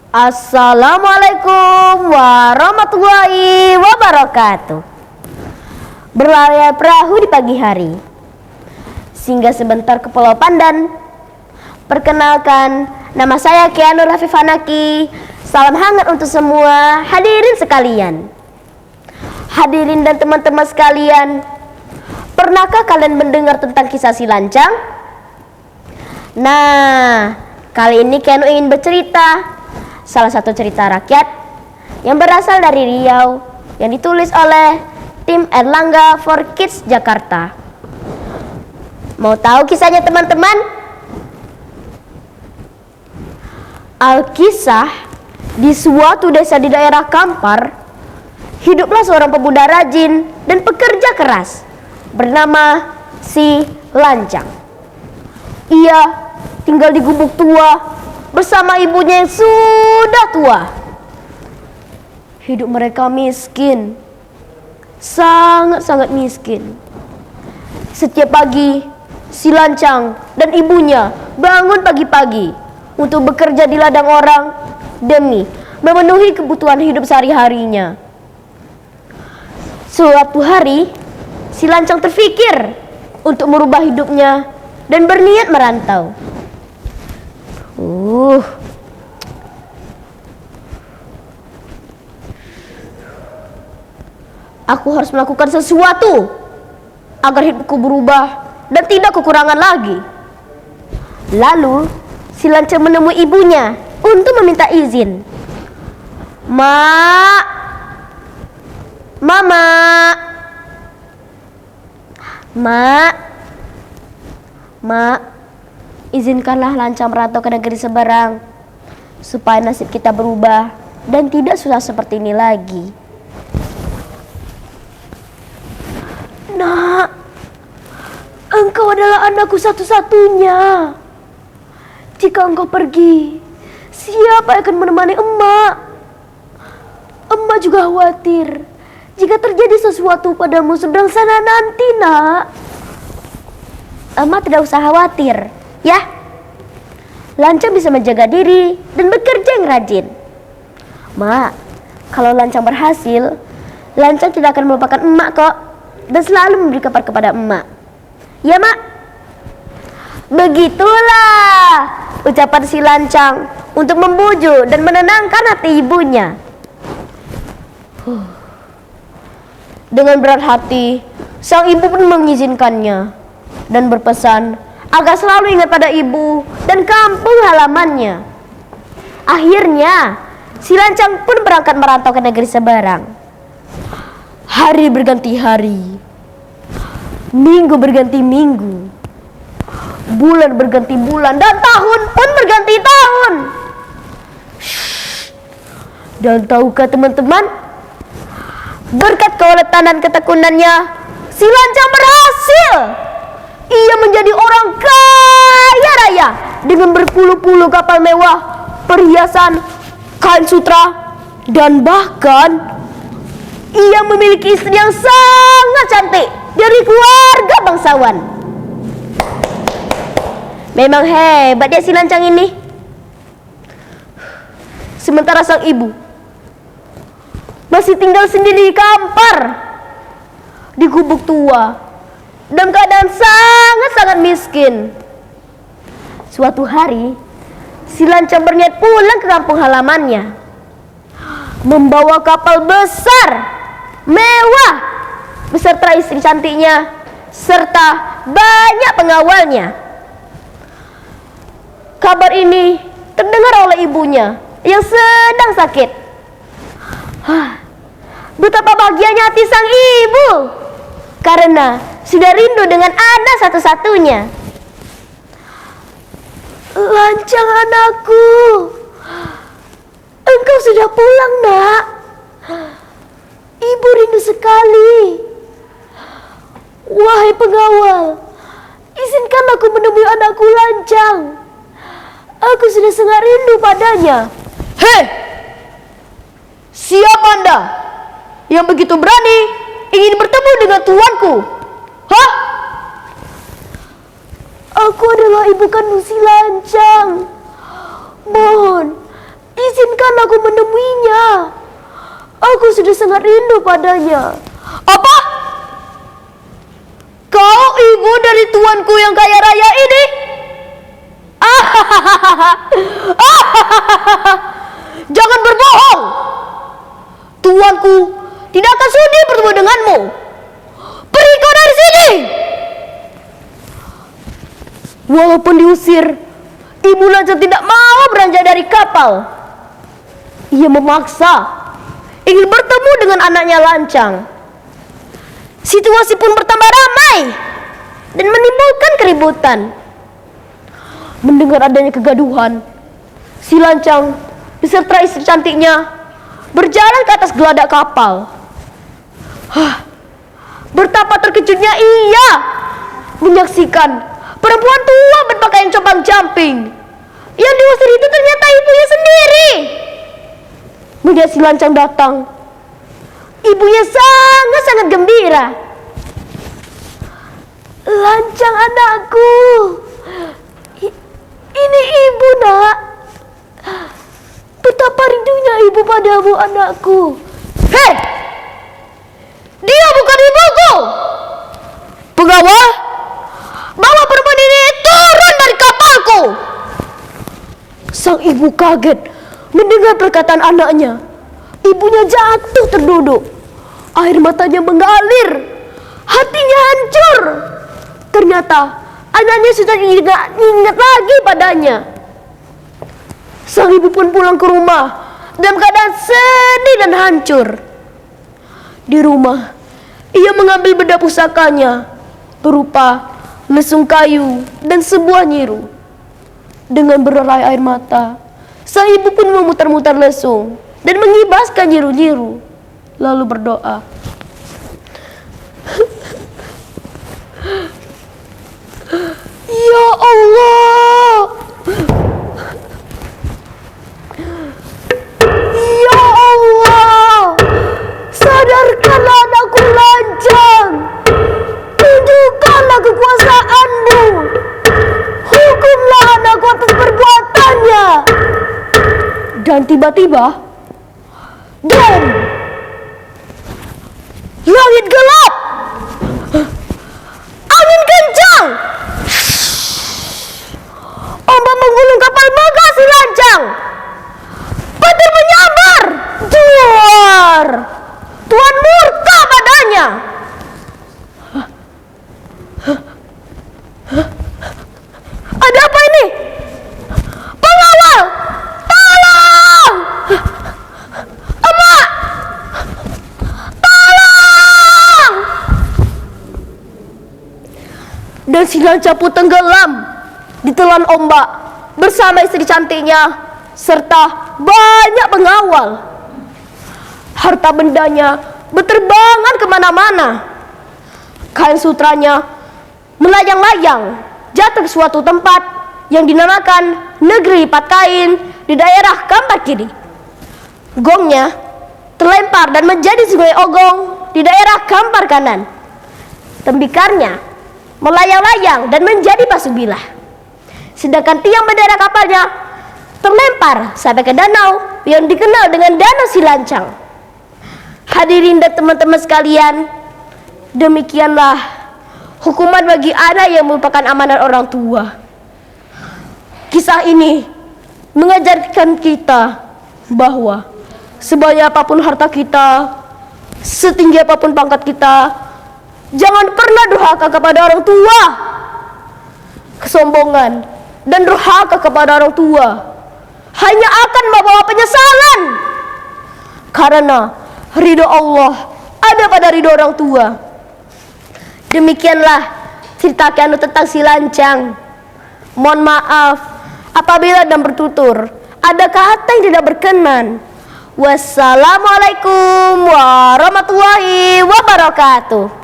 Assalamualaikum warahmatullahi wabarakatuh. Berlayar perahu di pagi hari, singgah sebentar ke Pulau Pandan. Perkenalkan, nama saya Kianur Hafif Hanaki. Salam hangat untuk semua hadirin sekalian. Hadirin dan teman-teman sekalian, pernahkah kalian mendengar tentang kisah si Lancang? Nah, kali ini Kianur ingin bercerita salah satu cerita rakyat yang berasal dari Riau, yang ditulis oleh tim Erlangga for Kids Jakarta. Mau tahu kisahnya teman-teman? Alkisah, di suatu desa di daerah Kampar, hiduplah seorang pemuda rajin dan pekerja keras bernama si Lancang. Ia tinggal di gubuk tua bersama ibunya yang sudah tua. Hidup mereka miskin, sangat-sangat miskin. Setiap pagi, si Lancang dan ibunya bangun pagi-pagi untuk bekerja di ladang orang demi memenuhi kebutuhan hidup sehari-harinya. Suatu hari, si Lancang terfikir untuk merubah hidupnya dan berniat merantau. Aku harus melakukan sesuatu agar hidupku berubah dan tidak kekurangan lagi. Lalu, si Lancang menemui ibunya untuk meminta izin. Mak, Mama, Mak, izinkanlah Lancang merantau ke negeri seberang supaya nasib kita berubah dan tidak susah seperti ini lagi. Nak, engkau adalah anakku satu-satunya. Jika engkau pergi, siapa yang akan menemani emak? Emak juga khawatir jika terjadi sesuatu padamu sedang sana nanti, nak. Emak tidak usah khawatir, ya. Lancang bisa menjaga diri dan bekerja yang rajin. Mak, kalau Lancang berhasil, Lancang tidak akan melupakan emak kok, dan selalu memberi kabar kepada emak. Ya, Mak? Begitulah ucapan si Lancang untuk membujuk dan menenangkan hati ibunya. Dengan berat hati, sang ibu pun mengizinkannya dan berpesan agar selalu ingat pada ibu dan kampung halamannya. Akhirnya, si Lancang pun berangkat merantau ke negeri seberang. Hari berganti hari, minggu berganti minggu, bulan berganti bulan, dan tahun pun berganti tahun. Dan tahukah teman-teman, berkat keuletan dan ketekunannya, si Lancang berhasil. Ia menjadi orang kaya raya dengan berpuluh-puluh kapal mewah, perhiasan, kain sutra, dan bahkan ia memiliki istri yang sangat cantik dari keluarga bangsawan. Memang hebat dia si Lancang ini. Sementara sang ibu masih tinggal sendiri di Kampar, di gubuk tua, dalam keadaan sangat-sangat miskin. Suatu hari, si Lancang berniat pulang ke kampung halamannya, membawa kapal besar mewah beserta istri cantiknya serta banyak pengawalnya. Kabar ini terdengar oleh ibunya yang sedang sakit. Betapa bahagianya hati sang ibu karena sudah rindu dengan anak satu-satunya. Lancang anakku, engkau sudah pulang, nak. Ibu rindu sekali. Wahai pengawal, izinkan aku menemui anakku Lancang. Aku sudah sangat rindu padanya. Hei, siapa Anda yang begitu berani ingin bertemu dengan tuanku? Hah? Aku adalah ibu kandung si Lancang. Mohon, izinkan aku menemuinya. Aku sudah sangat rindu padanya. Apa? Kau ibu dari tuanku yang kaya raya ini? Jangan berbohong. Tuanku tidak akan sudi bertemu denganmu. Pergi kau dari sini. Walaupun diusir, Ibu Lancang tidak mau beranjak dari kapal. Ia memaksa ingin bertemu dengan anaknya Lancang. Situasi pun bertambah ramai dan menimbulkan keributan. Mendengar adanya kegaduhan, si Lancang beserta istri cantiknya berjalan ke atas geladak kapal. Betapa terkejutnya ia menyaksikan perempuan tua berpakaian compang-camping. Yang diusir itu ternyata ibunya sendiri. Melihat si Lancang datang, ibunya sangat-sangat gembira. Lancang anakku, ini ibu nak. Betapa rindunya ibu padamu anakku. Hei, dia bukan ibuku. Pengawal, bawa perempuan ini turun dari kapalku. Sang ibu kaget mendengar perkataan anaknya. Ibunya jatuh terduduk. Air matanya mengalir. Hatinya hancur. Ternyata anaknya sudah ingat lagi padanya. Sang ibu pun pulang ke rumah dalam keadaan sedih dan hancur. Di rumah, ia mengambil benda pusakanya berupa lesung kayu dan sebuah nyiru. Dengan bererai air mata, sang ibu pun memutar-mutar lesung dan mengibaskan nyiru-nyiru, lalu berdoa. Ya Allah, ya Allah, sadarkanlah anakku Lancang. Tunjukkanlah kekuasaan-Mu. Hukumlah anakku atas perbuatannya. Dan tiba-tiba, dom! Langit gelap. Angin kencang. Ombak menggulung kapal megah si Lancang. Petir menyambar. Juar. Tuhan murka padanya. Ada apa ini? Pengawal, tolong! Emak, tolong! Dan si Lancang pun tenggelam ditelan ombak bersama istri cantiknya serta banyak pengawal. Harta bendanya berterbangan kemana-mana. Kain sutranya melayang-layang jatuh ke suatu tempat yang dinamakan Negeri Lipat Kain di daerah Kampar Kiri. Gongnya terlempar dan menjadi sungai Ogong di daerah Kampar Kanan. Tembikarnya melayang-layang dan menjadi Pasubilah. Sedangkan tiang bendera kapalnya terlempar sampai ke danau yang dikenal dengan Danau Si Lancang. Hadirin dan teman-teman sekalian, demikianlah hukuman bagi anak yang merupakan amanat orang tua. Kisah ini mengajarkan kita bahwa sebanyak apapun harta kita, setinggi apapun pangkat kita, jangan pernah durhaka kepada orang tua. Kesombongan dan durhaka kepada orang tua hanya akan membawa penyesalan. Karena ridho Allah ada pada ridho orang tua. Demikianlah cerita Ki Anu tentang si Lancang. Mohon maaf apabila dan bertutur ada kata yang tidak berkenan. Wassalamualaikum warahmatullahi wabarakatuh.